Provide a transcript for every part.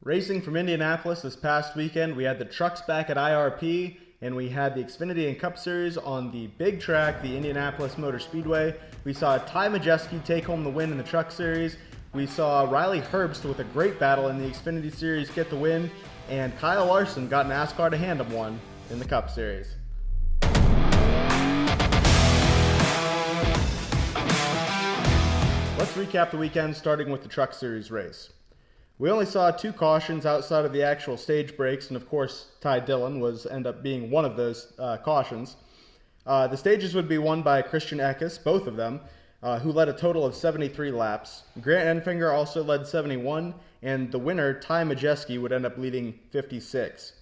Racing from Indianapolis this past weekend, we had the trucks back at IRP, and we had the Xfinity and Cup Series on the big track, the Indianapolis Motor Speedway. We saw Ty Majeski take home the win in the Truck Series. We saw Riley Herbst with a great battle in the Xfinity Series get the win, and Kyle Larson got NASCAR to hand him one in the Cup Series. Let's recap the weekend, starting with the Truck Series race. We only saw 2 cautions outside of the actual stage breaks, and of course Ty Dillon end up being one of those cautions. The stages would be won by Christian Eckes, both of them, who led a total of 73 laps. Grant Enfinger also led 71, and the winner, Ty Majeski, would end up leading 56.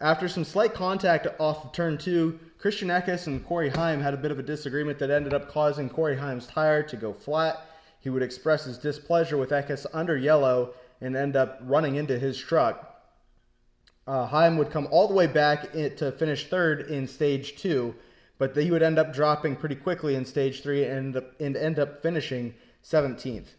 After some slight contact off of turn 2, Christian Eckes and Corey Heim had a bit of a disagreement that ended up causing Corey Heim's tire to go flat. He would express his displeasure with Eckes under yellow and end up running into his truck. Heim would come all the way back to finish third in stage 2, but he would end up dropping pretty quickly in stage 3 and end up finishing 17th.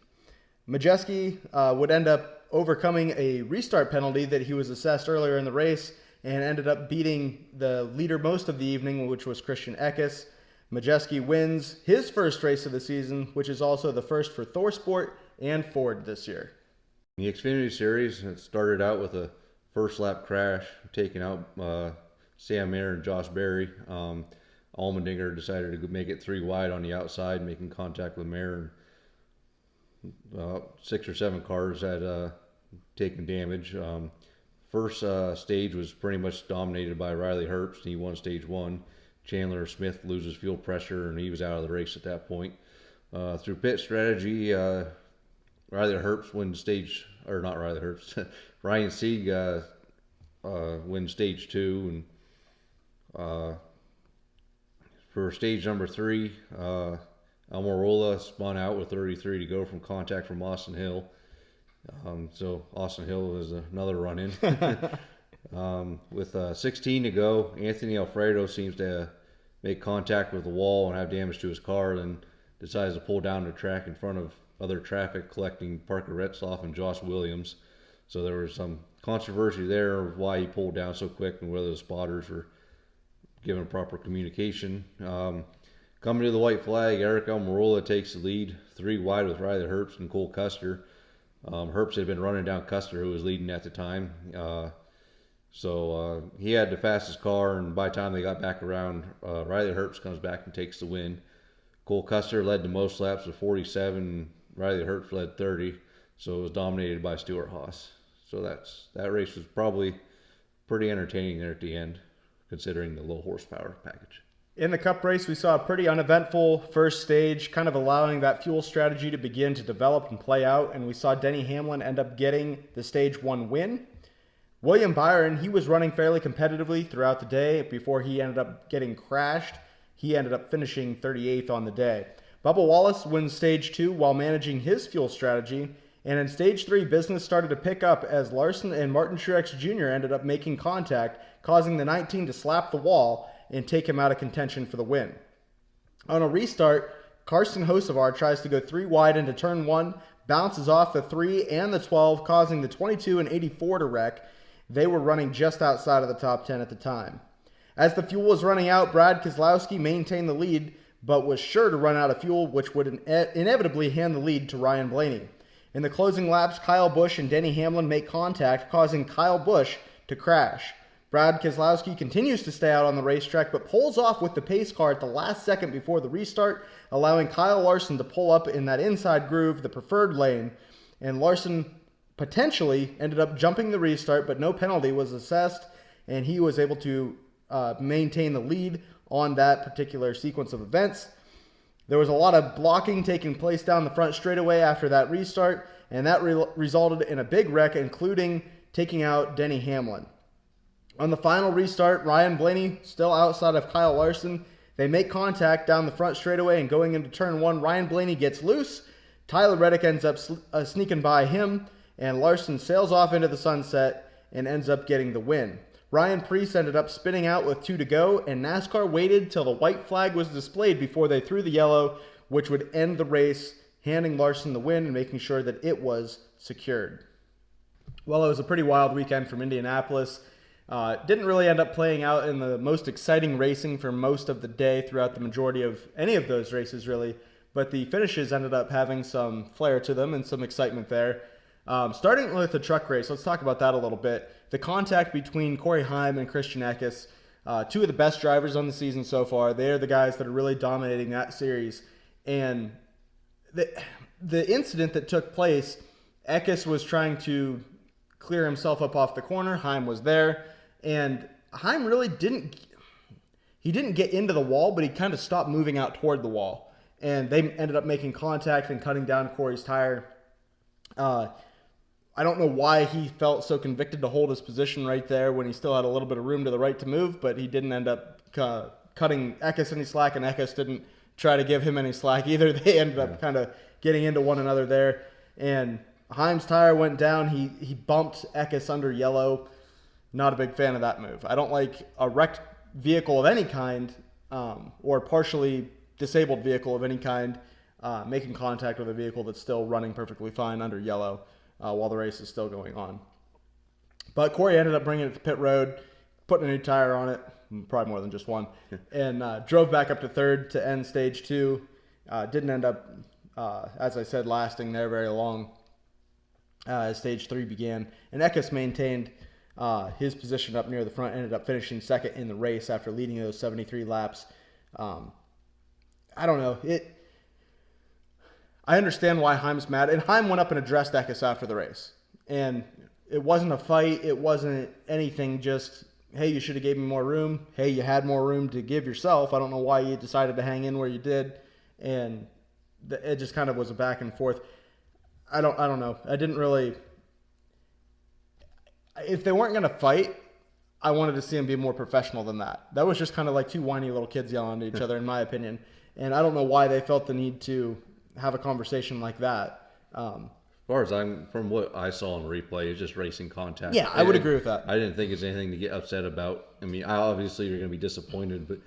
Majeski would end up overcoming a restart penalty that he was assessed earlier in the race and ended up beating the leader most of the evening, which was Christian Eckes. Majeski wins his first race of the season, which is also the first for ThorSport and Ford this year. The Xfinity Series, it started out with a first lap crash, taking out Sam Mayer and Josh Berry. Allmendinger decided to make it 3 wide on the outside, making contact with Mayer. 6 or 7 cars had taken damage. First stage was pretty much dominated by Riley Herbst. He won stage 1. Chandler Smith loses fuel pressure, and he was out of the race at that point. Through pit strategy, Riley Herbst wins Ryan Sieg wins stage 2, and for stage number 3, Almirola spun out with 33 to go from contact from Austin Hill. So Austin Hill is another run-in. With 16 to go, Anthony Alfredo seems to make contact with the wall and have damage to his car, then decides to pull down the track in front of other traffic, collecting Parker Retzloff and Josh Williams. So there was some controversy there of why he pulled down so quick and whether the spotters were given proper communication. Coming to the white flag, Eric Almirola takes the lead, 3 wide with Riley Herbst and Cole Custer. Herbst had been running down Custer, who was leading at the time. So he had the fastest car, and by the time they got back around, Riley Herbst comes back and takes the win. Cole Custer led the most laps with 47, Riley Herbst led 30, so it was dominated by Stuart Haas. So that race was probably pretty entertaining there at the end, considering the low horsepower package. In the Cup race, we saw a pretty uneventful first stage, kind of allowing that fuel strategy to begin to develop and play out, and we saw Denny Hamlin end up getting the stage 1 win. William Byron, he was running fairly competitively throughout the day before he ended up getting crashed. He ended up finishing 38th on the day. Bubba Wallace wins stage 2 while managing his fuel strategy, and in stage 3, business started to pick up as Larson and Martin Truex Jr. ended up making contact, causing the 19 to slap the wall and take him out of contention for the win. On a restart, Carson Hocevar tries to go 3 wide into turn 1, bounces off the 3 and the 12, causing the 22 and 84 to wreck. They were running just outside of the top 10 at the time. As the fuel was running out, Brad Keselowski maintained the lead, but was sure to run out of fuel, which would inevitably hand the lead to Ryan Blaney. In the closing laps, Kyle Busch and Denny Hamlin make contact, causing Kyle Busch to crash. Brad Keselowski continues to stay out on the racetrack, but pulls off with the pace car at the last second before the restart, allowing Kyle Larson to pull up in that inside groove, the preferred lane, and Larson potentially ended up jumping the restart, but no penalty was assessed, and he was able to maintain the lead on that particular sequence of events. There was a lot of blocking taking place down the front straightaway after that restart, and that resulted in a big wreck, including taking out Denny Hamlin. On the final restart, Ryan Blaney still outside of Kyle Larson. They make contact down the front straightaway, and going into turn 1, Ryan Blaney gets loose. Tyler Reddick ends up sneaking by him, and Larson sails off into the sunset and ends up getting the win. Ryan Preece ended up spinning out with 2 to go, and NASCAR waited till the white flag was displayed before they threw the yellow, which would end the race, handing Larson the win and making sure that it was secured. Well, it was a pretty wild weekend from Indianapolis. Didn't really end up playing out in the most exciting racing for most of the day throughout the majority of any of those races, really. But the finishes ended up having some flair to them and some excitement there. Starting with the truck race, let's talk about that a little bit. The contact between Corey Heim and Christian Eckes, two of the best drivers on the season so far. They are the guys that are really dominating that series. And the incident that took place, Eckes was trying to clear himself up off the corner. Heim was there. And Heim really didn't get into the wall, but he kind of stopped moving out toward the wall. And they ended up making contact and cutting down Corey's tire. I don't know why he felt so convicted to hold his position right there when he still had a little bit of room to the right to move, but he didn't end up cutting Eckes any slack, and Eckes didn't try to give him any slack either. They ended up kind of getting into one another there. And Heim's tire went down. He bumped Eckes under yellow. Not a big fan of that move. I don't like a wrecked vehicle of any kind or partially disabled vehicle of any kind making contact with a vehicle that's still running perfectly fine under yellow while the race is still going on. But Corey ended up bringing it to pit road, putting a new tire on it, probably more than just one, and drove back up to third to end stage 2. Didn't end up, as I said, lasting there very long as stage 3 began. And Eckes maintained his position up near the front, ended up finishing second in the race after leading those 73 laps. I don't know. I understand why Heim's mad. And Heim went up and addressed Eckes after the race. And it wasn't a fight. It wasn't anything, just, hey, you should have gave me more room. Hey, you had more room to give yourself. I don't know why you decided to hang in where you did. And it just kind of was a back and forth. I don't know. I didn't really... If they weren't going to fight, I wanted to see them be more professional than that. That was just kind of like two whiny little kids yelling at each other, in my opinion. And I don't know why they felt the need to have a conversation like that. As far as from what I saw in replay, it's just racing contact. Yeah, I would agree with that. I didn't think it's anything to get upset about. I mean, obviously you're going to be disappointed, but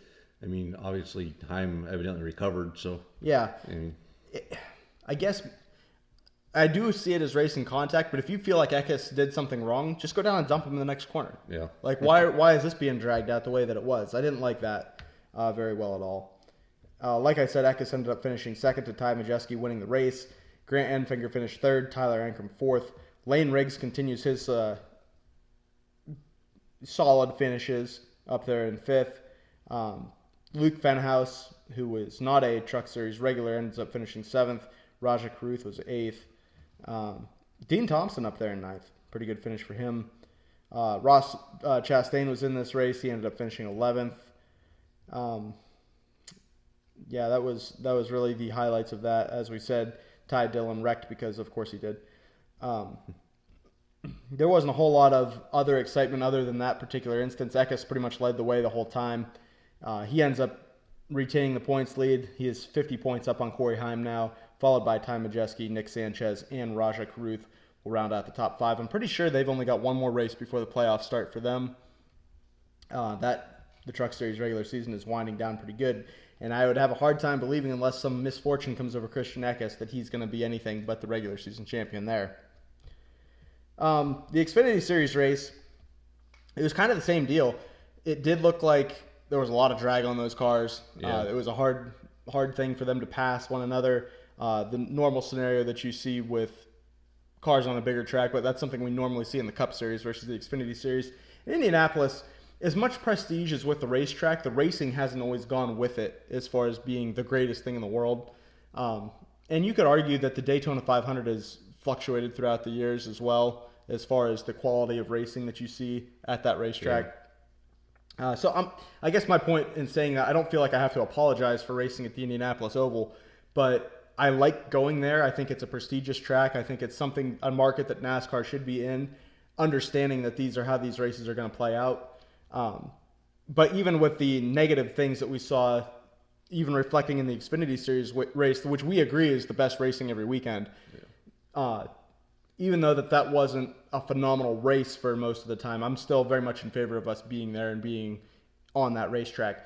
I mean, obviously Heim evidently recovered, so. Yeah. I mean, I guess I do see it as racing contact, but if you feel like Eckes did something wrong, just go down and dump him in the next corner. Yeah. Like, why is this being dragged out the way that it was? I didn't like that very well at all. Like I said, Eckes ended up finishing second to Ty Majeski winning the race. Grant Enfinger finished third, Tyler Ankrum fourth. Lane Riggs continues his solid finishes up there in fifth. Luke Fenhouse, who was not a Truck Series regular, ends up finishing seventh. Raja Karuth was eighth. Dean Thompson up there in ninth. Pretty good finish for him. Ross Chastain was in this race. He ended up finishing 11th. Yeah, that was really the highlights of that. As we said, Ty Dillon wrecked because, of course, he did. There wasn't a whole lot of other excitement other than that particular instance. Eckes pretty much led the way the whole time. He ends up retaining the points lead. He is 50 points up on Corey Heim now, followed by Ty Majeski, Nick Sanchez, and Raja Karuth will round out the top 5. I'm pretty sure they've only got one more race before the playoffs start for them. The Truck Series regular season is winding down pretty good, and I would have a hard time believing, unless some misfortune comes over Christian Eckes, that he's going to be anything but the regular season champion there. The Xfinity Series race, it was kind of the same deal. It did look like there was a lot of drag on those cars. Yeah. It was a hard thing for them to pass one another. The normal scenario that you see with cars on a bigger track, but that's something we normally see in the Cup Series versus the Xfinity Series. In Indianapolis, as much prestige as with the racetrack, the racing hasn't always gone with it as far as being the greatest thing in the world. And you could argue that the Daytona 500 has fluctuated throughout the years as well, as far as the quality of racing that you see at that racetrack. Yeah. I guess my point in saying that, I don't feel like I have to apologize for racing at the Indianapolis Oval, but I like going there. I think it's a prestigious track. I think it's a market that NASCAR should be in, understanding that these are how these races are going to play out. But even with the negative things that we saw, even reflecting in the Xfinity Series race, which we agree is the best racing every weekend, even though that wasn't a phenomenal race for most of the time, I'm still very much in favor of us being there and being on that racetrack.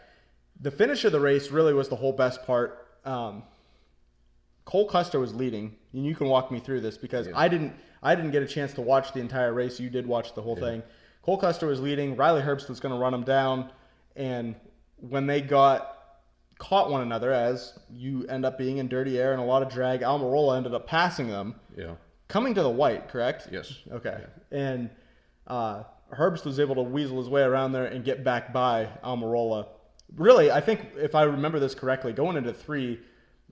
The finish of the race really was the whole best Part. Cole Custer was leading, and you can walk me through this because I I didn't get a chance to watch the entire race. You did watch the whole thing. Cole Custer was leading. Riley Herbst was going to run him down. And when they caught one another, as you end up being in dirty air and a lot of drag, Almirola ended up passing them. Yeah. Coming to the white, correct? Yes. Okay. Yeah. And Herbst was able to weasel his way around there and get back by Almirola. Really, I think if I remember this correctly, going into 3,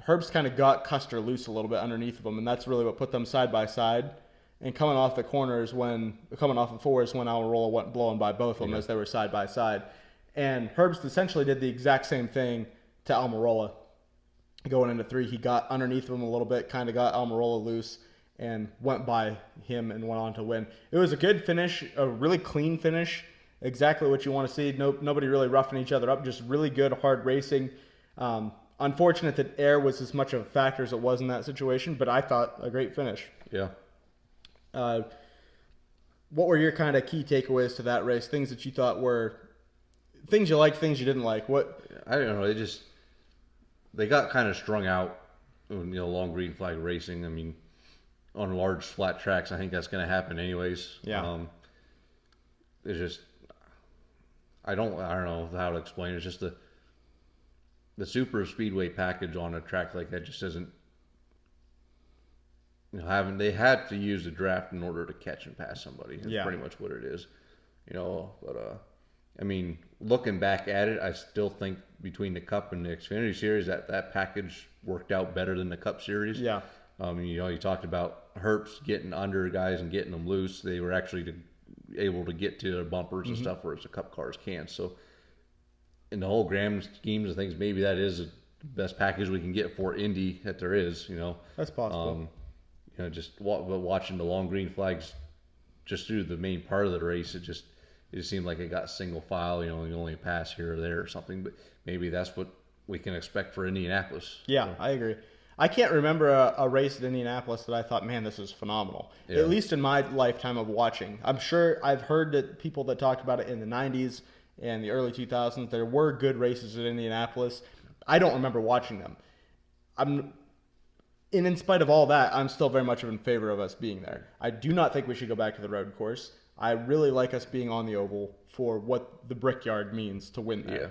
Herbst kind of got Custer loose a little bit underneath of him, and that's really what put them side by side. And coming off the 4 is when Almirola went blowing by both of them as they were side by side. And Herbst essentially did the exact same thing to Almirola. Going into 3, he got underneath him a little bit, kind of got Almirola loose, and went by him and went on to win. It was a good finish, a really clean finish, exactly what you want to see. Nobody really roughing each other up, just really good, hard racing. Unfortunate that air was as much of a factor as it was in that situation, but I thought a great finish. Yeah. What were your kind of key takeaways to that race? Things that you thought were things you liked, things you didn't like. What? I don't know. They got kind of strung out. Long green flag racing. I mean, on large flat tracks, I think that's going to happen anyways. Yeah. It's just I don't know how to explain it. It's just the super speedway package on a track like that just isn't. They had to use the draft in order to catch and pass somebody. That's pretty much what it is. But I mean, looking back at it, I still think between the Cup and the Xfinity Series that package worked out better than the Cup Series. Yeah. You talked about Herbst getting under guys and getting them loose. They were actually able to get to their bumpers and stuff, whereas the Cup cars can't. So, in the whole grand schemes of things, maybe that is the best package we can get for Indy that there is. That's possible. Just watching the long green flags just through the main part of the race, it just seemed like it got single file. You only pass here or there or something. But maybe that's what we can expect for Indianapolis. Yeah, I agree. I can't remember a race at Indianapolis that I thought, man, this is phenomenal. Yeah. At least in my lifetime of watching. I'm sure I've heard that people that talked about it in the 90s and the early 2000s, there were good races at Indianapolis. I don't remember watching them. And in spite of all that, I'm still very much in favor of us being there. I do not think we should go back to the road course. I really like us being on the oval for what the Brickyard means to win there. Yeah.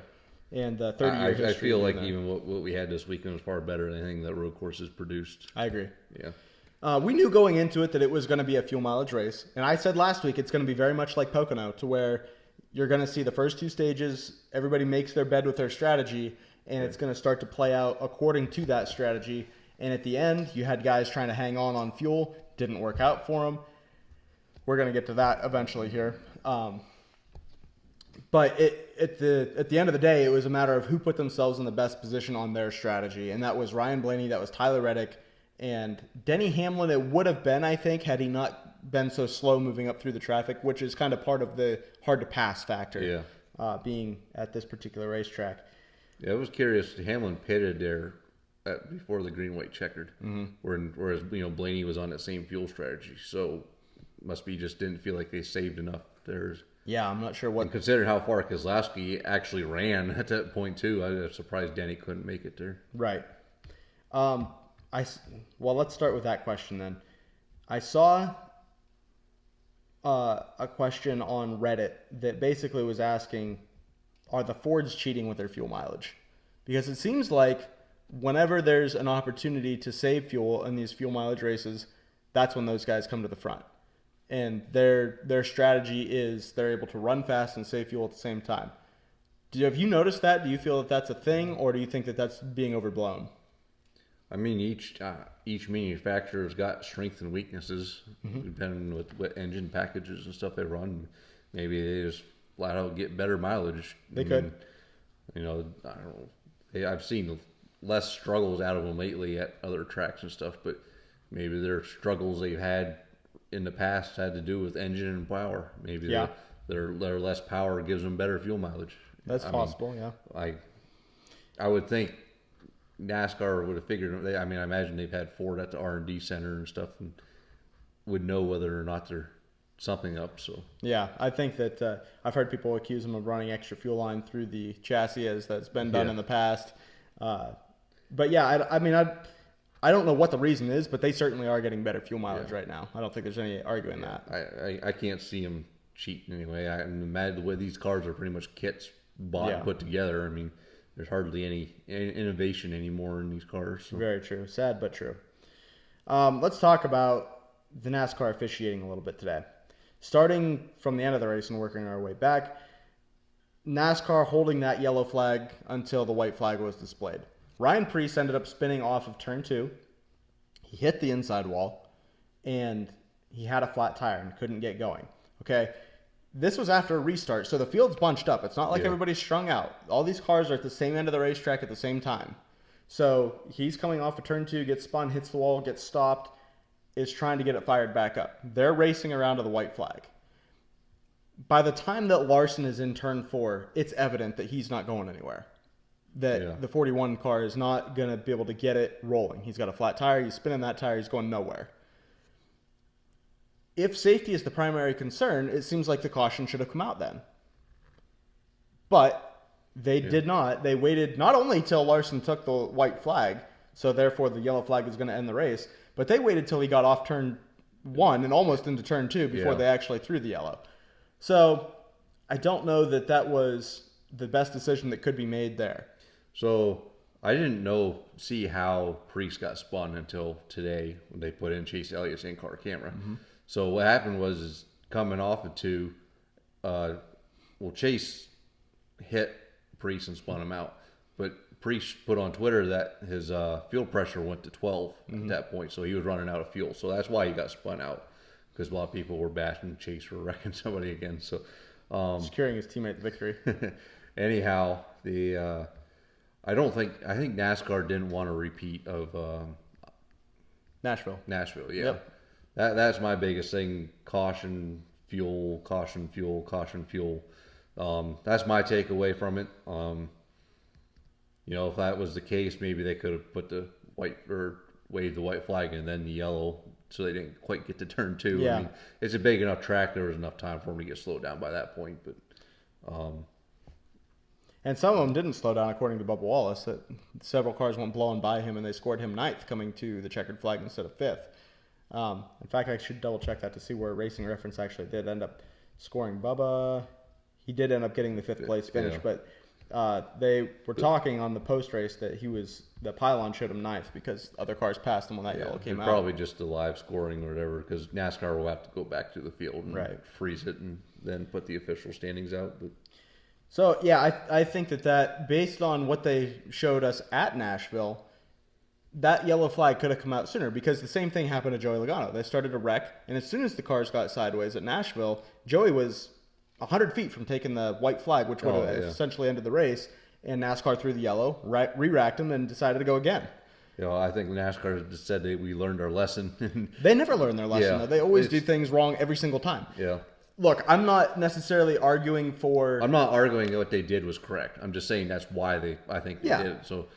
And 30-year history. I feel like even what we had this weekend was far better than anything that road course has produced. I agree. Yeah. We knew going into it that it was going to be a fuel mileage race. And I said last week it's going to be very much like Pocono, to where you're going to see the first 2 stages, everybody makes their bed with their strategy, and it's going to start to play out according to that strategy. And at the end, you had guys trying to hang on fuel. Didn't work out for them. We're going to get to that eventually here. But at the end of the day, it was a matter of who put themselves in the best position on their strategy. And that was Ryan Blaney, that was Tyler Reddick, and Denny Hamlin. It would have been, I think, had he not been so slow moving up through the traffic, which is kind of part of the hard to pass factor, being at this particular racetrack. Yeah, I was curious. Hamlin pitted there before the green-white checkered, whereas Blaney was on that same fuel strategy. So must be just didn't feel like they saved enough there. Yeah, I'm not sure what. And considering how far Keselowski actually ran at that point too, I was surprised Denny couldn't make it there. Right. Well, let's start with that question then. I saw a question on Reddit that basically was asking, are the Fords cheating with their fuel mileage? Because it seems like whenever there's an opportunity to save fuel in these fuel mileage races, that's when those guys come to the front. And their strategy is they're able to run fast and save fuel at the same time. Have you noticed that? Do you feel that that's a thing, or do you think that that's being overblown? I mean, each manufacturer's got strengths and weaknesses, depending on what engine packages and stuff they run. Maybe they just flat out get better mileage. They could. I don't know. I've seen less struggles out of them lately at other tracks and stuff, but maybe their struggles they've had in the past had to do with engine and power. Maybe their less power gives them better fuel mileage. That's possible. I would think NASCAR would have figured. I imagine they've had Ford at the R&D center and stuff, and would know whether or not they're something up. So yeah, I think that I've heard people accuse them of running extra fuel line through the chassis, as that's been done in the past. But yeah, I don't know what the reason is, but they certainly are getting better fuel mileage right now. I don't think there's any arguing that. I can't see them cheating anyway. I'm mad the way these cars are pretty much kits bought and put together. I mean, there's hardly any innovation anymore in these cars. So. Very true. Sad, but true. Let's talk about the NASCAR officiating a little bit today. Starting from the end of the race and working our way back, NASCAR holding that yellow flag until the white flag was displayed. Ryan Preece ended up spinning off of turn 2. He hit the inside wall, and he had a flat tire and couldn't get going. Okay, this was after a restart, so the field's bunched up. It's not like everybody's strung out. All these cars are at the same end of the racetrack at the same time. So he's coming off of turn 2, gets spun, hits the wall, gets stopped, is trying to get it fired back up. They're racing around to the white flag. By the time that Larson is in turn 4, it's evident that he's not going anywhere. That the 41 car is not going to be able to get it rolling. He's got a flat tire. He's spinning that tire. He's going nowhere. If safety is the primary concern, it seems like the caution should have come out then. But they did not. They waited not only till Larson took the white flag, so therefore the yellow flag was going to end the race, but they waited till he got off turn 1 and almost into turn 2 before they actually threw the yellow. So I don't know that that was the best decision that could be made there. So I didn't see how Preece got spun until today when they put in Chase Elliott's in-car camera. Mm-hmm. So what happened was coming off of 2, Chase hit Preece and spun him out. But Preece put on Twitter that his fuel pressure went to 12 at that point, so he was running out of fuel. So that's why he got spun out, because a lot of people were bashing Chase for wrecking somebody again. So securing his teammate victory. Anyhow, I think NASCAR didn't want a repeat of Nashville, yeah. Yep. That's my biggest thing. Caution, fuel, caution, fuel, caution, fuel. That's my takeaway from it. If that was the case, maybe they could have put the waved the white flag and then the yellow, so they didn't quite get to turn 2. Yeah. I mean, it's a big enough track. There was enough time for them to get slowed down by that point. But and some of them didn't slow down, according to Bubba Wallace. That several cars went blowing by him, and they scored him 9th, coming to the checkered flag instead of 5th. In fact, I should double check that to see where Racing Reference actually did end up scoring Bubba. He did end up getting the 5th place finish, but they were talking on the post race that the pylon showed him 9th because other cars passed him when that yellow came out. Probably just the live scoring or whatever, because NASCAR will have to go back to the field and freeze it and then put the official standings out. But so yeah, I think that based on what they showed us at Nashville, that yellow flag could have come out sooner, because the same thing happened to Joey Logano. They started a wreck, and as soon as the cars got sideways at Nashville, Joey was 100 feet from taking the white flag, which would have essentially ended the race, and NASCAR threw the yellow, re-racked him, and decided to go again. I think NASCAR just said that we learned our lesson. They never learn their lesson, though. They always do things wrong every single time. Yeah. Look, I'm not necessarily arguing for... I'm not arguing that what they did was correct. I'm just saying that's why I think they did it. So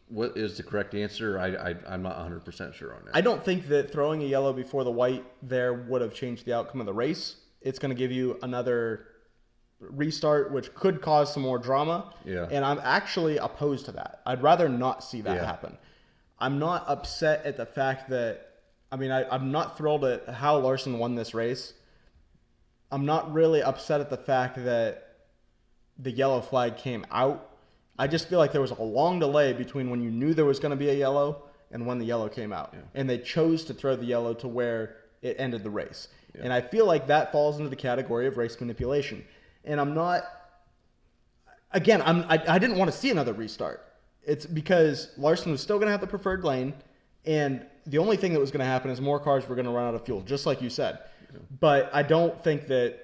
what is the correct answer? I'm not 100% sure on that. I don't think that throwing a yellow before the white there would have changed the outcome of the race. It's going to give you another restart, which could cause some more drama. Yeah. And I'm actually opposed to that. I'd rather not see that happen. I'm not upset at the fact that... I'm not thrilled at how Larson won this race. I'm not really upset at the fact that the yellow flag came out. I just feel like there was a long delay between when you knew there was going to be a yellow and when the yellow came out. Yeah. And they chose to throw the yellow to where it ended the race. Yeah. And I feel like that falls into the category of race manipulation. And I'm not... Again, I didn't want to see another restart. It's because Larson was still going to have the preferred lane, and the only thing that was going to happen is more cars were going to run out of fuel, just like you said. But I don't think that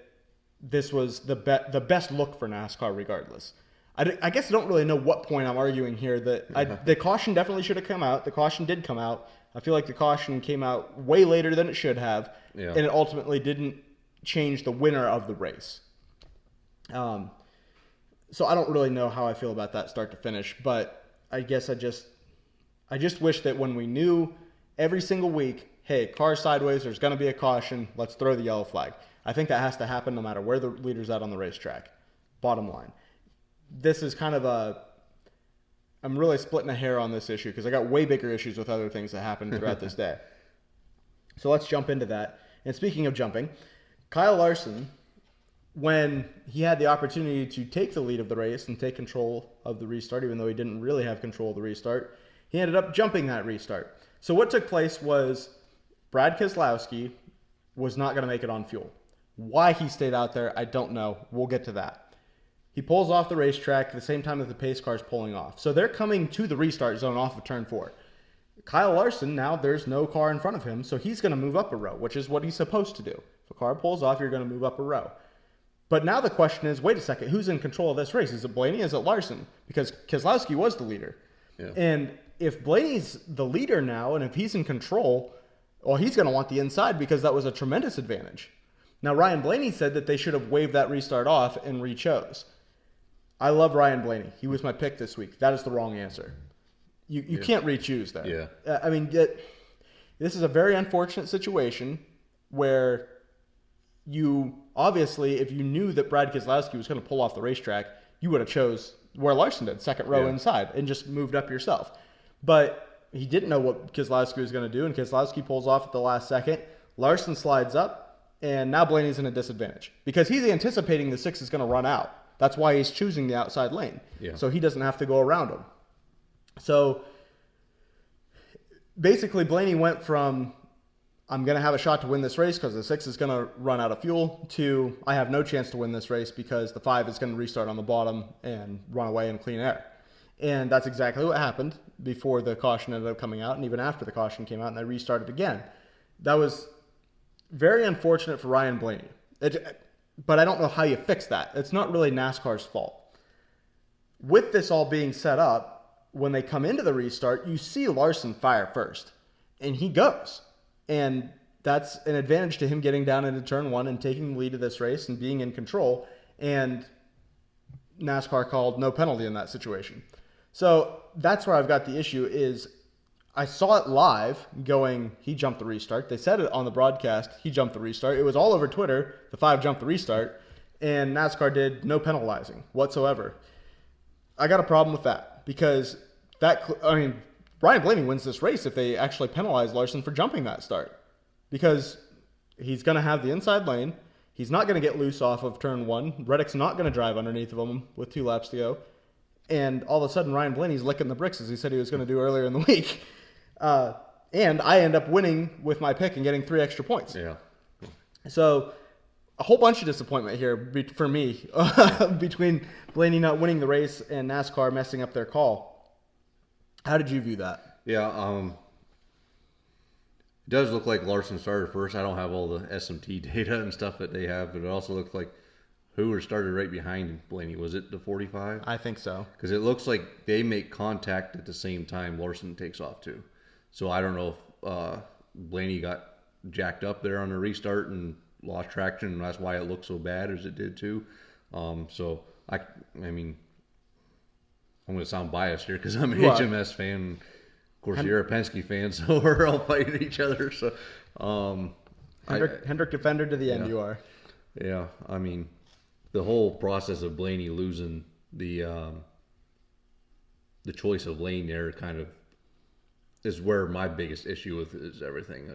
this was the best look for NASCAR regardless. I guess I don't really know what point I'm arguing here. The caution definitely should have come out. The caution did come out. I feel like the caution came out way later than it should have, and it ultimately didn't change the winner of the race. So I don't really know how I feel about that start to finish, but I guess I just wish that when we knew every single week, hey, car sideways, there's going to be a caution, let's throw the yellow flag. I think that has to happen no matter where the leader's at on the racetrack. Bottom line. This is kind of I'm really splitting a hair on this issue because I got way bigger issues with other things that happened throughout this day. So let's jump into that. And speaking of jumping, Kyle Larson, when he had the opportunity to take the lead of the race and take control of the restart, even though he didn't really have control of the restart, he ended up jumping that restart. So what took place was Brad Keselowski was not going to make it on fuel. Why he stayed out there, I don't know. We'll get to that. He pulls off the racetrack at the same time that the pace car is pulling off. So they're coming to the restart zone off of turn 4. Kyle Larson, now there's no car in front of him, so he's going to move up a row, which is what he's supposed to do. If a car pulls off, you're going to move up a row. But now the question is, wait a second, who's in control of this race? Is it Blaney? Is it Larson? Because Keselowski was the leader. Yeah. And if Blaney's the leader now, and if he's in control, well, he's going to want the inside because that was a tremendous advantage. Now, Ryan Blaney said that they should have waved that restart off and re-chose. I love Ryan Blaney. He was my pick this week. That is the wrong answer. You can't re-choose there. Yeah. I mean, this is a very unfortunate situation where you, obviously, if you knew that Brad Keselowski was going to pull off the racetrack, you would have chose where Larson did, second row inside, and just moved up yourself. But he didn't know what Keselowski was going to do, and Keselowski pulls off at the last second. Larson slides up, and now Blaney's in a disadvantage because he's anticipating the 6 is going to run out. That's why he's choosing the outside lane. Yeah. So he doesn't have to go around him. So basically, Blaney went from, I'm going to have a shot to win this race because the 6 is going to run out of fuel, to I have no chance to win this race because the 5 is going to restart on the bottom and run away in clean air. And that's exactly what happened before the caution ended up coming out, and even after the caution came out and they restarted again. That was very unfortunate for Ryan Blaney. But I don't know how you fix that. It's not really NASCAR's fault. With this all being set up, when they come into the restart, you see Larson fire first, and he goes. And that's an advantage to him getting down into turn 1 and taking the lead of this race and being in control. And NASCAR called no penalty in that situation. So that's where I've got the issue is I saw it live going, he jumped the restart. They said it on the broadcast, he jumped the restart. It was all over Twitter, the 5 jumped the restart, and NASCAR did no penalizing whatsoever. I got a problem with that because Ryan Blaney wins this race if they actually penalize Larson for jumping that start because he's going to have the inside lane. He's not going to get loose off of turn 1. Reddick's not going to drive underneath of him with 2 laps to go. And all of a sudden, Ryan Blaney's licking the bricks as he said he was going to do earlier in the week. And I end up winning with my pick and getting 3 extra points. Yeah. So a whole bunch of disappointment here for me between Blaney not winning the race and NASCAR messing up their call. How did you view that? Yeah. It does look like Larson started first. I don't have all the SMT data and stuff that they have, but it also looks like who started right behind Blaney. Was it the 45? I think so. Because it looks like they make contact at the same time Larson takes off too. So I don't know if Blaney got jacked up there on the restart and lost traction, and that's why it looked so bad as it did too. So I mean, I'm going to sound biased here because I'm an HMS fan. Of course, you're a Penske fan, so we're all fighting each other. So Hendrick defender to the end, you are. Yeah, I mean, the whole process of Blaney losing the choice of lane there kind of is where my biggest issue with it is everything.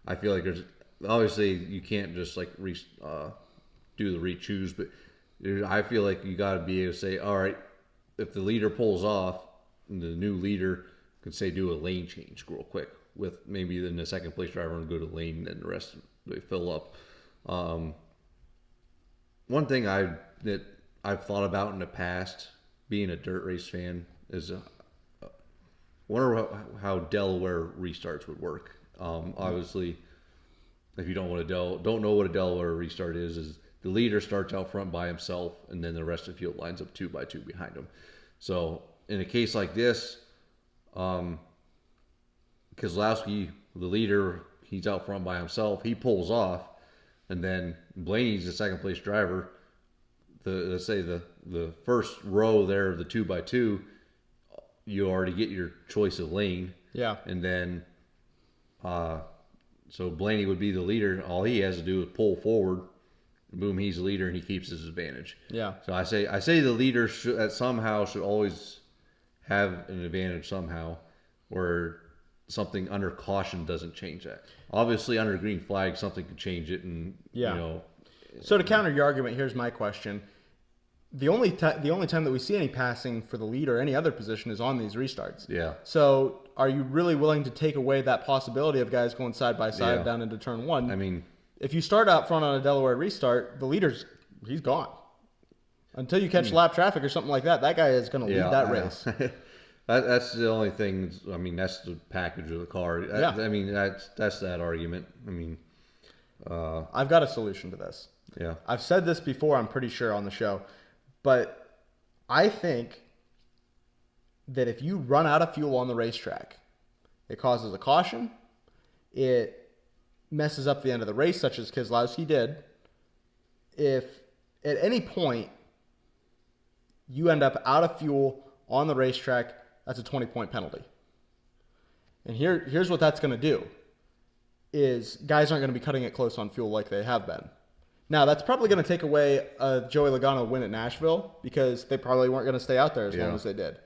I feel like there's obviously you can't just like do the re-choose, but I feel like you got to be able to say, all right, if the leader pulls off, the new leader could say do a lane change real quick with maybe then the second place driver and go to lane and the rest they fill up. One thing that I've thought about in the past, being a dirt race fan, is wonder how Delaware restarts would work. Obviously, if you don't know what a Delaware restart is the leader starts out front by himself, and then the rest of the field lines up 2 by 2 behind him. So in a case like this, Keselowski, the leader, he's out front by himself. He pulls off, and then Blaney's the second place driver. Let's say the first row there of the 2 by 2, you already get your choice of lane. Yeah. And then, so Blaney would be the leader. All he has to do is pull forward. Boom, he's the leader, and he keeps his advantage. Yeah. So I say the leader should somehow always have an advantage somehow, where something under caution doesn't change that. Obviously, under green flag, something could change it, and So to counter your argument, here's my question: the only time that we see any passing for the lead or any other position is on these restarts. Yeah. So are you really willing to take away that possibility of guys going side by side down into turn one? I mean, if you start out front on a Delaware restart, the leader's he's gone. Until you catch lap traffic or something like that, that guy is going to lead that race. That's the only thing. I mean, that's the package of the car. I mean, that's that argument. I mean, I've got a solution to this. Yeah. I've said this before, I'm pretty sure, on the show. But I think that if you run out of fuel on the racetrack, it causes a caution. It messes up the end of the race, such as Keselowski did. If at any point you end up out of fuel on the racetrack, that's a 20-point penalty. And here's what that's going to do, is guys aren't going to be cutting it close on fuel like they have been. Now, that's probably going to take away a Joey Logano win at Nashville, because they probably weren't going to stay out there as long as they did.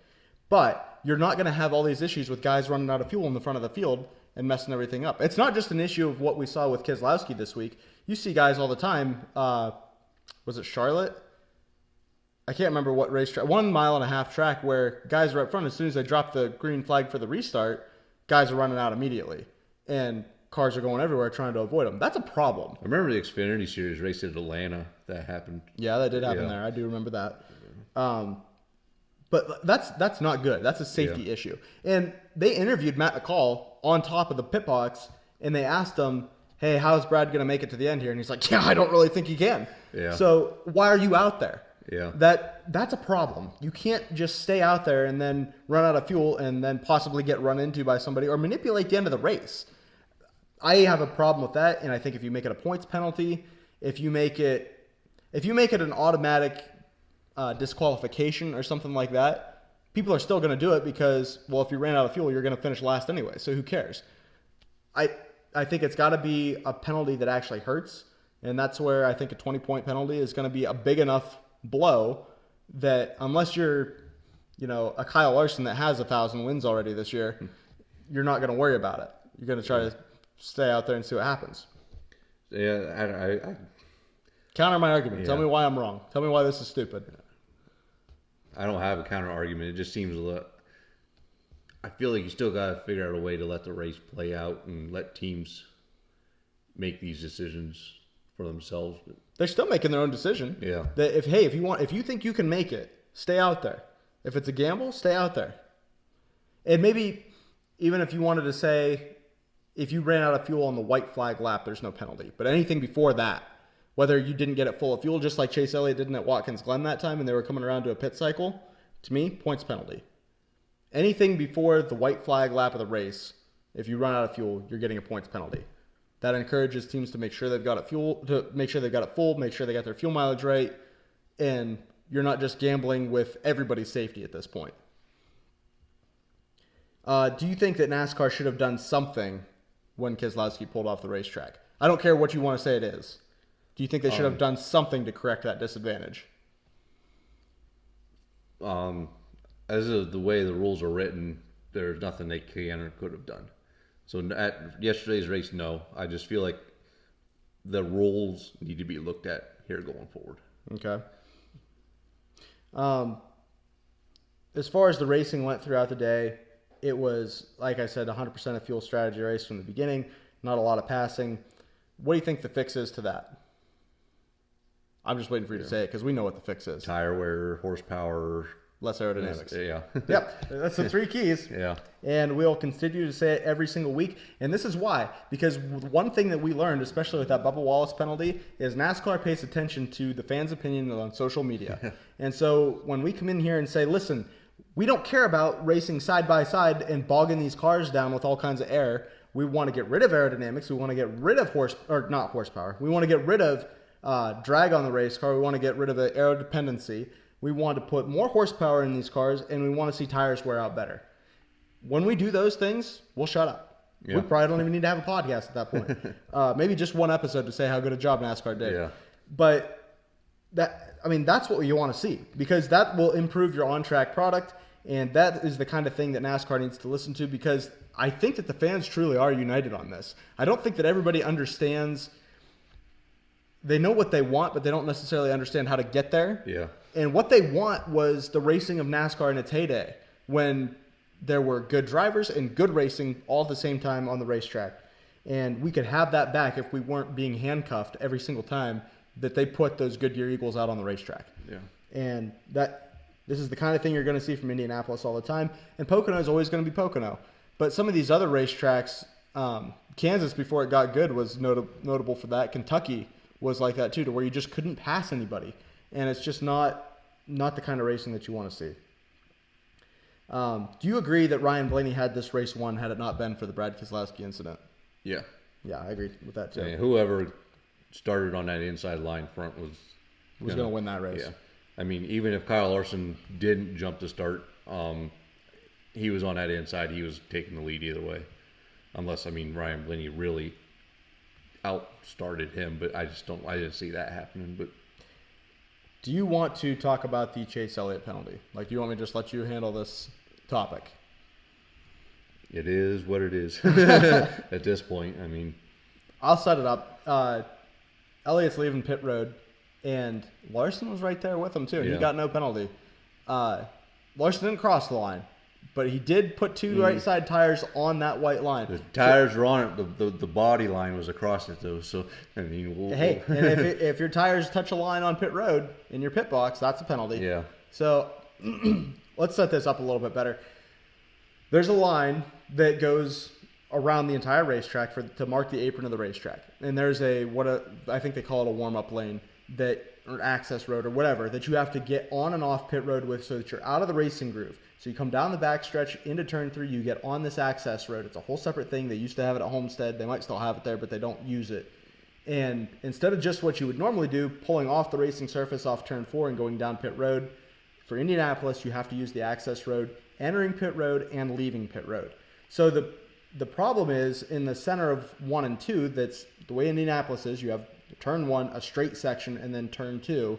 But you're not going to have all these issues with guys running out of fuel in the front of the field and messing everything up. It's not just an issue of what we saw with Keselowski this week. You see guys all the time. Was it Charlotte? I can't remember what racetrack. 1.5 mile track where guys are up front. As soon as they drop the green flag for the restart, guys are running out immediately. And cars are going everywhere trying to avoid them. That's a problem. I remember the Xfinity Series race at Atlanta. That happened. Yeah, that did happen there. I do remember that. But that's not good. That's a safety issue. And they interviewed Matt McCall on top of the pit box, and they asked him, hey, how's Brad going to make it to the end here? And he's like, yeah, I don't really think he can. Yeah. So why are you out there? Yeah. That's a problem. You can't just stay out there and then run out of fuel and then possibly get run into by somebody or manipulate the end of the race. I have a problem with that, and I think if you make it a points penalty, if you make it an automatic disqualification or something like that, people are still going to do it because, well, if you ran out of fuel, you're going to finish last anyway. So who cares? I think it's got to be a penalty that actually hurts, and that's where I think a 20-point penalty is going to be a big enough blow that unless you're, a Kyle Larson that has 1,000 wins already this year, you're not going to worry about it. You're going to try to stay out there and see what happens. Yeah, I counter my argument. Tell me why I'm wrong. Tell me why this is stupid. I don't have a counter argument. It just seems I feel like you still got to figure out a way to let the race play out and let teams make these decisions for themselves. They're still making their own decision. Yeah. That if you think you can make it, stay out there. If it's a gamble, stay out there. And maybe even if you wanted to say, if you ran out of fuel on the white flag lap, there's no penalty. But anything before that, whether you didn't get it full of fuel, just like Chase Elliott didn't at Watkins Glen that time, and they were coming around to a pit cycle, to me, points penalty. Anything before the white flag lap of the race, if you run out of fuel, you're getting a points penalty. That encourages teams to make sure they've got it full, to make sure they've got it full, make sure they got their fuel mileage right, and you're not just gambling with everybody's safety at this point. Do you think that NASCAR should have done something when Keselowski pulled off the racetrack? I don't care what you want to say it is. Do you think they should have done something to correct that disadvantage? As of the way the rules are written, there's nothing they can or could have done. So at yesterday's race, no. I just feel like the rules need to be looked at here going forward. Okay. As far as the racing went throughout the day, it was, like I said, 100% a fuel strategy race from the beginning. Not a lot of passing. What do you think the fix is to that? I'm just waiting for you to say it because we know what the fix is. Tire wear, horsepower. Less aerodynamics. Yeah. Yep. That's the 3 keys. Yeah. And we'll continue to say it every single week. And this is why. Because one thing that we learned, especially with that Bubba Wallace penalty, is NASCAR pays attention to the fans' opinion on social media. And so when we come in here and say, listen, we don't care about racing side by side and bogging these cars down with all kinds of air. We want to get rid of aerodynamics. We want to get rid of not horsepower. We want to get rid of drag on the race car. We want to get rid of the aero dependency. We want to put more horsepower in these cars, and we want to see tires wear out better. When we do those things, we'll shut up. Yeah. We probably don't even need to have a podcast at that point. Maybe just one episode to say how good a job NASCAR did. Yeah. But that's what you want to see, because that will improve your on-track product, And that is the kind of thing that NASCAR needs to listen to, because I think that the fans truly are united on this. I don't think that everybody understands. They know what they want, but they don't necessarily understand how to get there. Yeah. And what they want was the racing of NASCAR in its heyday, when there were good drivers and good racing all at the same time on the racetrack. And we could have that back if we weren't being handcuffed every single time that they put those Goodyear Eagles out on the racetrack. Yeah. And this is the kind of thing you're going to see from Indianapolis all the time. And Pocono is always going to be Pocono. But some of these other racetracks, Kansas, before it got good, was notable for that. Kentucky was like that too, to where you just couldn't pass anybody. And it's just not the kind of racing that you want to see. Do you agree that Ryan Blaney had this race won had it not been for the Brad Keselowski incident? Yeah. Yeah, I agree with that too. And whoever started on that inside line front was going to win that race. Yeah. I mean, even if Kyle Larson didn't jump to start, he was on that inside. He was taking the lead either way. Unless, Ryan Blaney really outstarted him, but I didn't see that happening. But do you want to talk about the Chase Elliott penalty? Like, do you want me to just let you handle this topic? It is what it is at this point. I'll set it up. Elliott's leaving pit road, and Larson was right there with him too. And He got no penalty. Larson didn't cross the line, but he did put two right side tires on that white line. The tires were on it. The body line was across it though. So and if your tires touch a line on pit road in your pit box, that's a penalty. Yeah. So let's set this up a little bit better. There's a line that goes around the entire racetrack to mark the apron of the racetrack, and there's I think they call it a warm-up lane or access road or whatever that you have to get on and off pit road with, so that you're out of the racing groove. So you come down the backstretch into turn 3, you get on this access road. It's a whole separate thing. They used to have it at Homestead. They might still have it there, but they don't use it. And instead of just what you would normally do, pulling off the racing surface off turn 4 and going down pit road, for Indianapolis, you have to use the access road, entering pit road and leaving pit road. So the problem is in the center of 1 and 2, that's the way Indianapolis is. You have turn 1, a straight section, and then turn 2.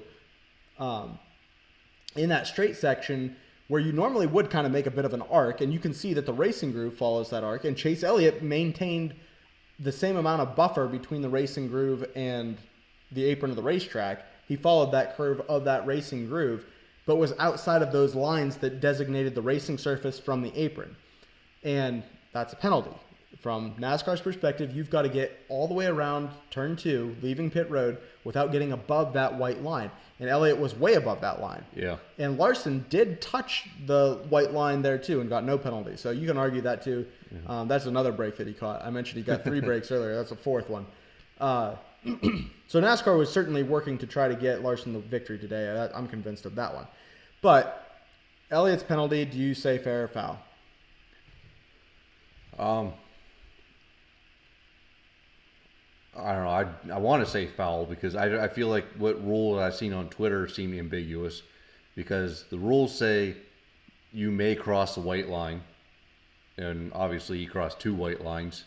In that straight section, where you normally would kind of make a bit of an arc, and you can see that the racing groove follows that arc, and Chase Elliott maintained the same amount of buffer between the racing groove and the apron of the racetrack. He followed that curve of that racing groove, but was outside of those lines that designated the racing surface from the apron. And that's a penalty. From NASCAR's perspective, you've got to get all the way around turn 2, leaving pit road, without getting above that white line. And Elliott was way above that line. Yeah. And Larson did touch the white line there too and got no penalty. So you can argue that too. Yeah. That's another break that he caught. I mentioned he got 3 breaks earlier. That's a 4th one. So NASCAR was certainly working to try to get Larson the victory today. I'm convinced of that one. But Elliott's penalty, do you say fair or foul? I don't know. I want to say foul, because I feel like what rule that I've seen on Twitter seem ambiguous, because the rules say you may cross the white line, and obviously he crossed 2 white lines.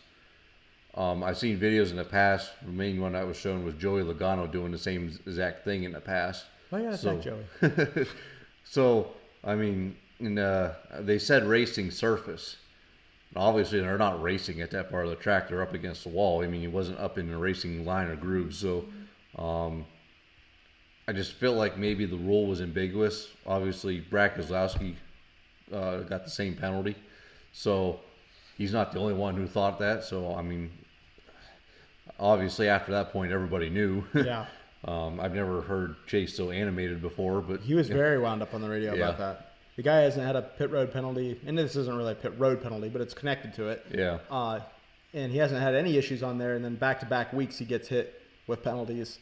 I've seen videos in the past. The main one that was shown was Joey Logano doing the same exact thing in the past. Oh yeah, thank Joey. So they said racing surface. Obviously, they're not racing at that part of the track. They're up against the wall. He wasn't up in the racing line or groove. So I just feel like maybe the rule was ambiguous. Obviously, Brad Keselowski got the same penalty. So he's not the only one who thought that. So, obviously, after that point, everybody knew. Yeah. I've never heard Chase so animated before. But he was very wound up on the radio about that. The guy hasn't had a pit road penalty, and this isn't really a pit road penalty, but it's connected to it. Yeah. And he hasn't had any issues on there, and then back-to-back weeks he gets hit with penalties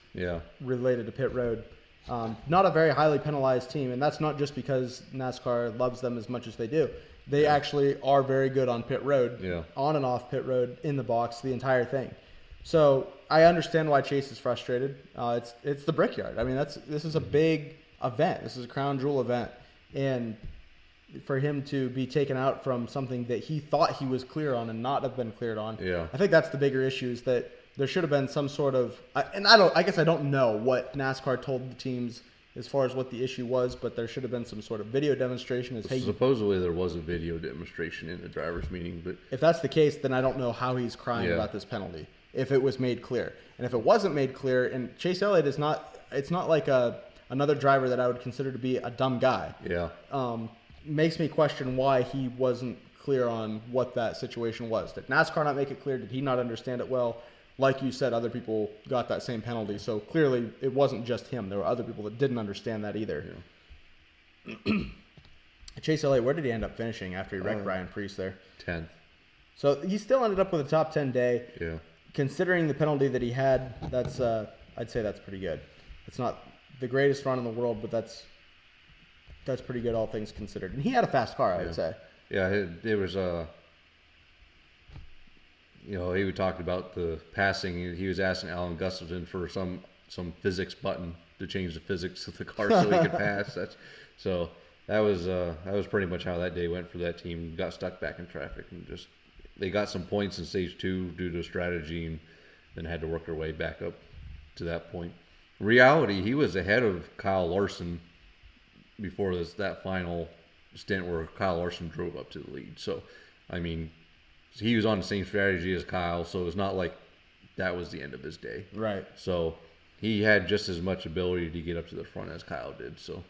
related to pit road. Not a very highly penalized team, and that's not just because NASCAR loves them as much as they do. They actually are very good on pit road, on and off pit road, in the box, the entire thing. So I understand why Chase is frustrated. It's the Brickyard. This is a big event. This is a crown jewel event. And for him to be taken out from something that he thought he was clear on and not have been cleared on, I think that's the bigger issue, is that there should have been some sort of, and I guess I don't know what NASCAR told the teams as far as what the issue was, but there should have been some sort of video demonstration. Hey, supposedly there was a video demonstration in the driver's meeting, but if that's the case, then I don't know how he's crying about this penalty if it was made clear. And if it wasn't made clear, and Chase Elliott is not, it's not like another driver that I would consider to be a dumb guy. Yeah. Makes me question why he wasn't clear on what that situation was. Did NASCAR not make it clear? Did he not understand it well? Like you said, other people got that same penalty. So clearly it wasn't just him. There were other people that didn't understand that either. Yeah. Chase Elliott, where did he end up finishing after he wrecked Ryan Preece there? 10th. So he still ended up with a top 10 day. Yeah. Considering the penalty that he had, that's I'd say that's pretty good. It's not the greatest run in the world, but that's pretty good all things considered. And he had a fast car, I would say. Yeah, it was he would talk about the passing. He was asking Alan Gustafson for some physics button to change the physics of the car so he could pass. That was pretty much how that day went for that team. Got stuck back in traffic and just they got some points in stage 2 due to strategy, and then had to work their way back up to that point. In reality, he was ahead of Kyle Larson before that final stint where Kyle Larson drove up to the lead. So, I mean, he was on the same strategy as Kyle, so it's not like that was the end of his day. Right. So he had just as much ability to get up to the front as Kyle did. So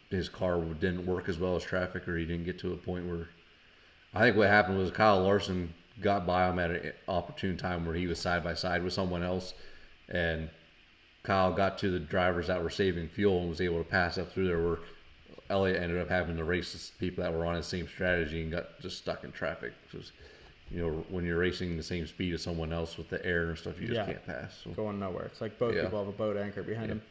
his car didn't work as well as traffic, or he didn't get to a point where I think what happened was Kyle Larson got by him at an opportune time where he was side by side with someone else, and Kyle got to the drivers that were saving fuel and was able to pass up through there, where Elliott ended up having to race people that were on his same strategy and got just stuck in traffic. Because, when you're racing the same speed as someone else with the air and stuff, you just can't pass. So. Going nowhere. It's like both people have a boat anchor behind them.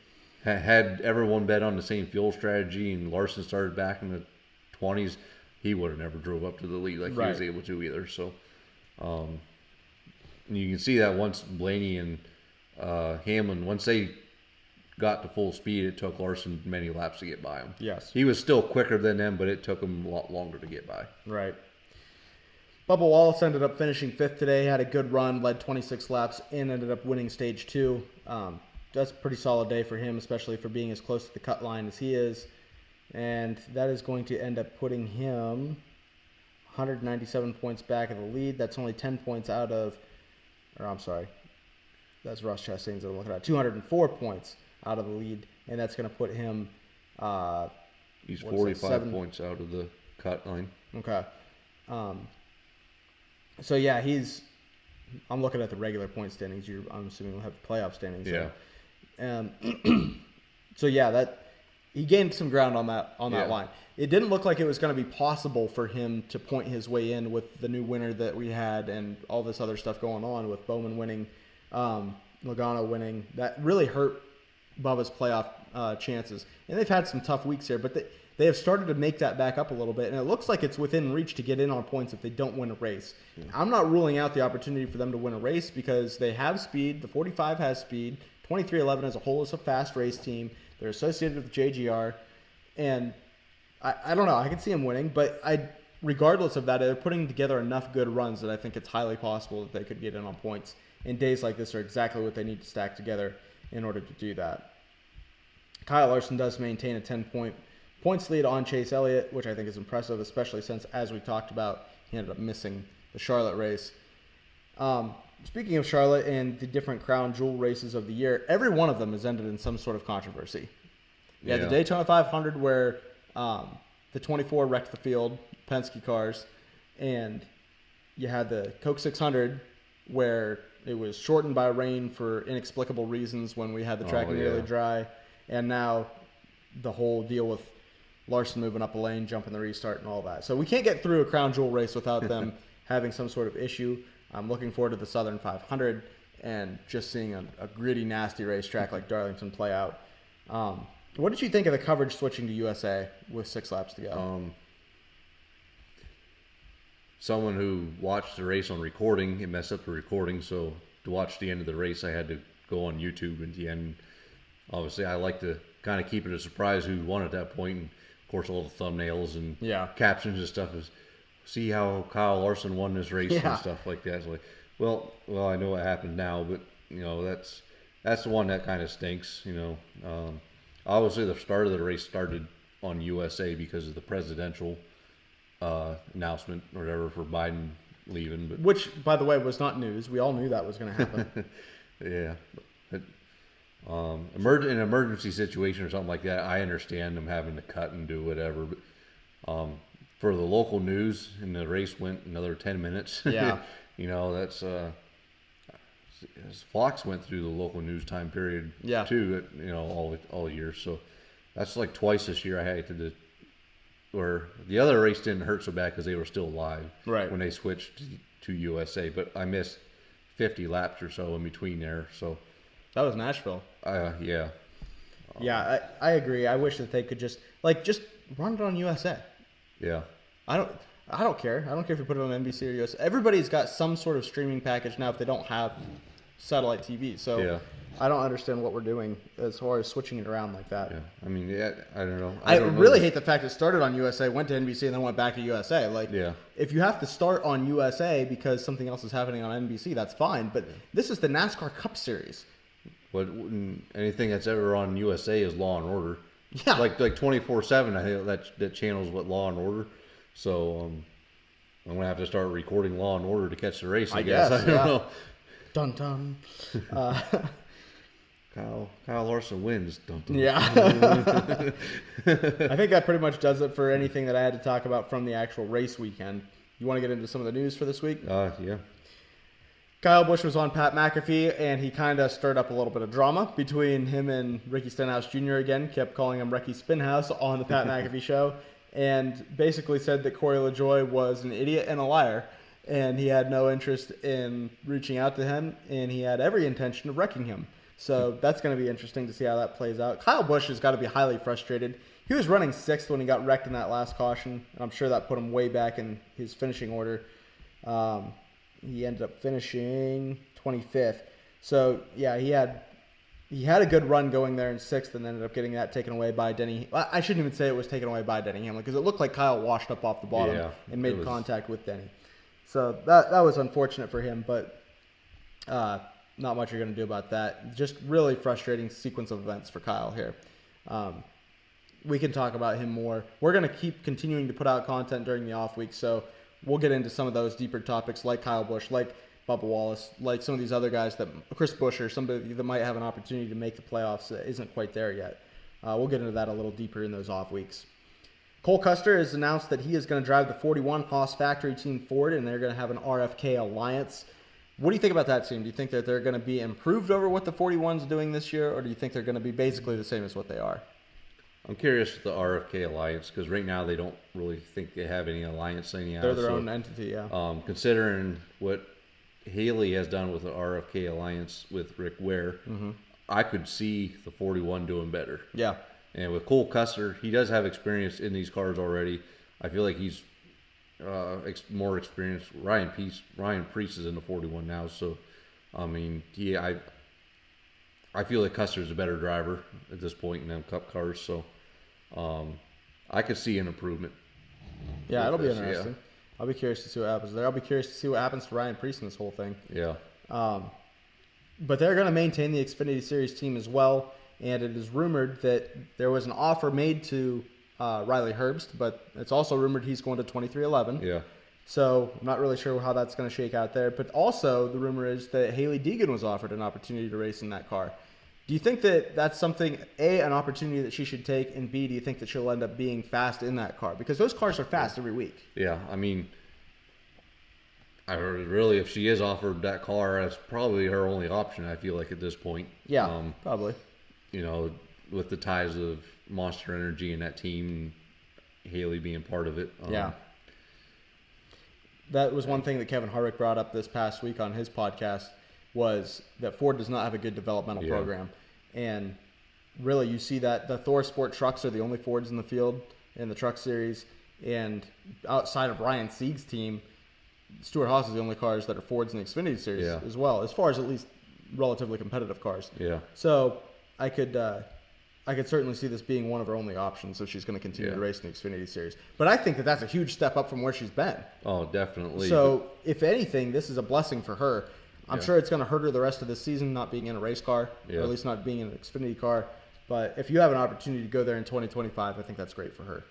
Had everyone bet on the same fuel strategy and Larson started back in the 20s, he would have never drove up to the lead like he was able to either. So you can see that once Blaney and Hamlin, once they got to full speed, it took Larson many laps to get by him. Yes. He was still quicker than them, but it took him a lot longer to get by. Right. Bubba Wallace ended up finishing 5th today, had a good run, led 26 laps, and ended up winning stage 2. That's a pretty solid day for him, especially for being as close to the cut line as he is. And that is going to end up putting him 197 points back of the lead. That's only 10 points out of, that's Ross Chastain's that I'm looking at. 204 points out of the lead, and that's going to put him. He's 45 points out of the cut line. Okay. So yeah, I'm looking at the regular point standings. I'm assuming we'll have the playoff standings. Yeah. So yeah, he gained some ground on that line. It didn't look like it was going to be possible for him to point his way in with the new winner that we had and all this other stuff going on with Bowman winning, Logano winning. That really hurt Bubba's playoff chances. And they've had some tough weeks here, but they have started to make that back up a little bit, and it looks like it's within reach to get in on points if they don't win a race. I'm not ruling out the opportunity for them to win a race because they have speed. The 45 has speed. 2311 as a whole is a fast race team. They're associated with JGR, and I don't know. I can see them winning, but regardless of that, they're putting together enough good runs that I think it's highly possible that they could get in on points. And days like this are exactly what they need to stack together in order to do that. Kyle Larson does maintain a 10-point points lead on Chase Elliott, which I think is impressive, especially since, as we talked about, he ended up missing the Charlotte race. Speaking of Charlotte and the different crown jewel races of the year, every one of them has ended in some sort of controversy. You had the Daytona 500 where the 24 wrecked the field, Penske cars, and you had the Coke 600 where it was shortened by rain for inexplicable reasons when we had the track nearly dry, and now the whole deal with Larson moving up a lane, jumping the restart, and all that. So we can't get through a crown jewel race without them having some sort of issue. I'm looking forward to the Southern 500 and just seeing a gritty, nasty racetrack like Darlington play out. What did you think of the coverage switching to USA with 6 laps to go? Someone who watched the race on recording, it messed up the recording, so to watch the end of the race, I had to go on YouTube at the end. Obviously, I like to kind of keep it a surprise who won at that point, and of course, all the thumbnails and captions and stuff is, see how Kyle Larson won this race and stuff like that. It's like, well, I know what happened now, but that's the one that kind of stinks. obviously the start of the race started on USA because of the presidential announcement or whatever for Biden leaving. But Which, by the way, was not news. We all knew that was going to happen. yeah, but, an emergency situation or something like that, I understand them having to cut and do whatever. But for the local news, and the race went another 10 minutes. Yeah. That's Fox went through the local news time period too. All year. So that's like twice this year I had to. Or the other race didn't hurt so bad because they were still live when they switched to USA. But I missed 50 laps or so in between there. So that was Nashville. Yeah. Yeah, I agree. I wish that they could just run it on USA. Yeah. I don't care. I don't care if you put it on NBC or USA. Everybody's got some sort of streaming package now if they don't have satellite TV. So yeah. I don't understand what we're doing as far as switching it around like that. Yeah. I mean, I don't know. I really hate the fact it started on USA, went to NBC, and then went back to USA. If you have to start on USA because something else is happening on NBC, that's fine. But this is the NASCAR Cup Series. But anything that's ever on USA is Law and Order. Yeah. Like 24/7. I think that channel's what Law and Order. So I'm gonna have to start recording Law and Order to catch the race. I guess. I don't know. Dun dun. Kyle Larson wins. Dun, dun. Yeah. I think that pretty much does it for anything that I had to talk about from the actual race weekend. You want to get into some of the news for this week? Yeah. Kyle Busch was on Pat McAfee, and he kind of stirred up a little bit of drama between him and Ricky Stenhouse Jr. again. Kept calling him Ricky Spinhouse on the Pat McAfee show, and basically said that Corey LaJoie was an idiot and a liar, and he had no interest in reaching out to him, and he had every intention of wrecking him. So that's going to be interesting to see how that plays out. Kyle Busch has got to be highly frustrated. He was running 6th when he got wrecked in that last caution. I'm sure that put him way back in his finishing order. He ended up finishing 25th. So, yeah, he had a good run going there in 6th and ended up getting that taken away by Denny. I shouldn't even say it was taken away by Denny Hamlin because it looked like Kyle washed up off the bottom and made contact with Denny. So that was unfortunate for him, but not much you're going to do about that. Just really frustrating sequence of events for Kyle here. We can talk about him more. We're going to keep continuing to put out content during the off week, so we'll get into some of those deeper topics like Kyle Busch, like Bubba Wallace, like some of these other guys, Chris Buescher, somebody that might have an opportunity to make the playoffs that isn't quite there yet. We'll get into that a little deeper in those off weeks. Cole Custer has announced that he is going to drive the 41 Haas factory team Ford, and they're going to have an RFK alliance. What do you think about that team? Do you think that they're going to be improved over what the 41's doing this year, or do you think they're going to be basically the same as what they are? I'm curious with the RFK alliance because right now they don't really think they have any alliance anyhow. They're their own entity, yeah. Considering what Haley has done with the RFK alliance with Rick Ware, I could see the 41 doing better. Yeah. And with Cole Custer, he does have experience in these cars already. I feel like he's more experienced. Ryan Preece is in the 41 now, so I mean, I feel like Custer's a better driver at this point in them Cup cars, so I could see an improvement. Yeah, it'll be interesting. Yeah. I'll be curious to see what happens there. I'll be curious to see what happens to Ryan Preece in this whole thing. Yeah. But they're going to maintain the Xfinity Series team as well, and it is rumored that there was an offer made to Riley Herbst, but it's also rumored he's going to 2311. Yeah. So I'm not really sure how that's going to shake out there. But also the rumor is that Haley Deegan was offered an opportunity to race in that car. Do you think that that's something, A, an opportunity that she should take, and B, do you think that she'll end up being fast in that car? Because those cars are fast every week. Yeah, I mean, really, if she is offered that car, that's probably her only option, I feel like, at this point. Yeah, probably. You know, with the ties of Monster Energy and that team, Haley being part of it. Yeah. That was one thing that Kevin Harvick brought up this past week on his podcast, was that Ford does not have a good developmental program. And really, you see that the Thor Sport trucks are the only Fords in the field in the truck series. And outside of Ryan Sieg's team, Stuart Haas is the only cars that are Fords in the Xfinity Series as well, as far as at least relatively competitive cars. Yeah. So I could certainly see this being one of her only options if she's going to continue to race in the Xfinity Series. But I think that that's a huge step up from where she's been. Oh, definitely. So if anything, this is a blessing for her. I'm sure it's going to hurt her the rest of the season not being in a race car, or at least not being in an Xfinity car. But if you have an opportunity to go there in 2025, I think that's great for her.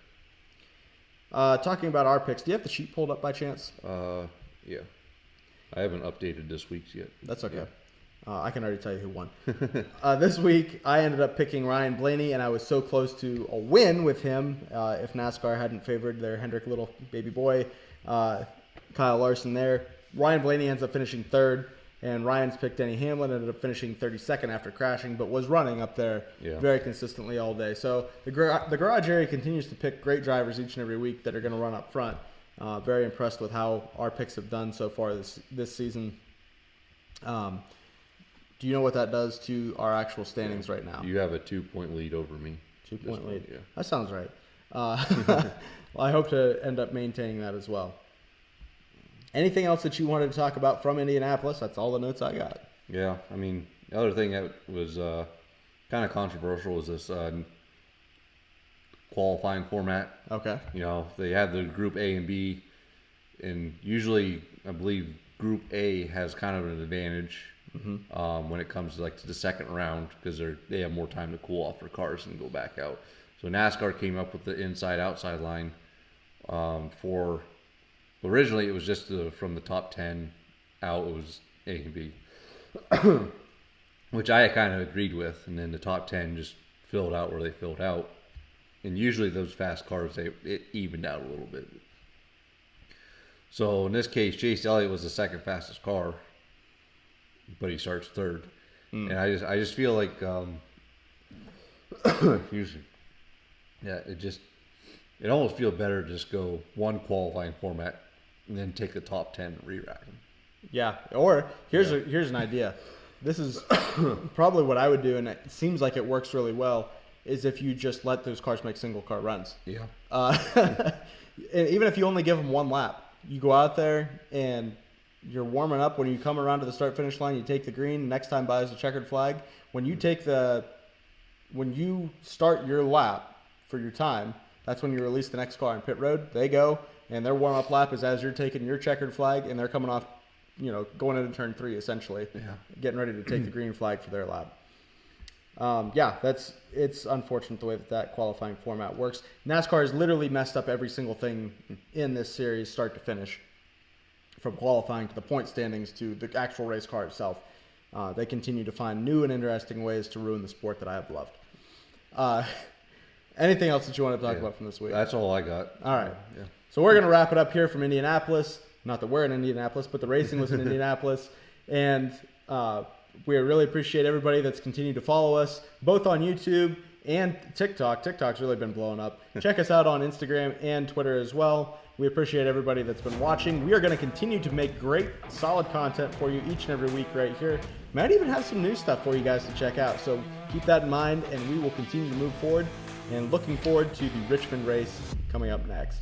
Talking about our picks, do you have the sheet pulled up by chance? Yeah. I haven't updated this week's yet. That's okay. I can already tell you who won. This week, I ended up picking Ryan Blaney, and I was so close to a win with him if NASCAR hadn't favored their Hendrick little baby boy, Kyle Larson there. Ryan Blaney ends up finishing third, and Ryan's pick, Denny Hamlin, ended up finishing 32nd after crashing, but was running up there very consistently all day. So the garage area continues to pick great drivers each and every week that are going to run up front. Very impressed with how our picks have done so far this season. Do you know what that does to our actual standings right now? You have a 2-point lead over me. 2-point lead. Yeah. That sounds right. Well, I hope to end up maintaining that as well. Anything else that you wanted to talk about from Indianapolis? That's all the notes I got. Yeah, I mean, the other thing that was kind of controversial was this qualifying format. Okay. You know, they had the Group A and B, and usually I believe Group A has kind of an advantage when it comes to the second round because they have more time to cool off their cars and go back out. So NASCAR came up with the inside-outside line for. Originally, it was just from the top 10 out. It was A and B, which I kind of agreed with. And then the top 10 just filled out where they filled out. And usually those fast cars, it evened out a little bit. So in this case, Chase Elliott was the second fastest car, but he starts third. And I just feel like, it almost feels better to just go one qualifying format and then take the top 10 and re-rack them. Yeah, or here's an idea. This is probably what I would do, and it seems like it works really well, is if you just let those cars make single-car runs. Yeah. And even if you only give them one lap, you go out there and you're warming up. When you come around to the start-finish line, you take the green. Next time by is a checkered flag. When you start your lap for your time, that's when you release the next car in pit road. They go, and their warm-up lap is as you're taking your checkered flag, and they're coming off, going into turn 3, essentially, getting ready to take the green flag for their lap. It's unfortunate the way that qualifying format works. NASCAR has literally messed up every single thing in this series, start to finish, from qualifying to the point standings to the actual race car itself. They continue to find new and interesting ways to ruin the sport that I have loved. Anything else that you want to talk about from this week? That's all I got. All right. Yeah. So we're going to wrap it up here from Indianapolis. Not that we're in Indianapolis, but the racing was in Indianapolis. And we really appreciate everybody that's continued to follow us, both on YouTube and TikTok. TikTok's really been blowing up. Check us out on Instagram and Twitter as well. We appreciate everybody that's been watching. We are going to continue to make great, solid content for you each and every week right here. Might even have some new stuff for you guys to check out. So keep that in mind, and we will continue to move forward. And looking forward to the Richmond race coming up next.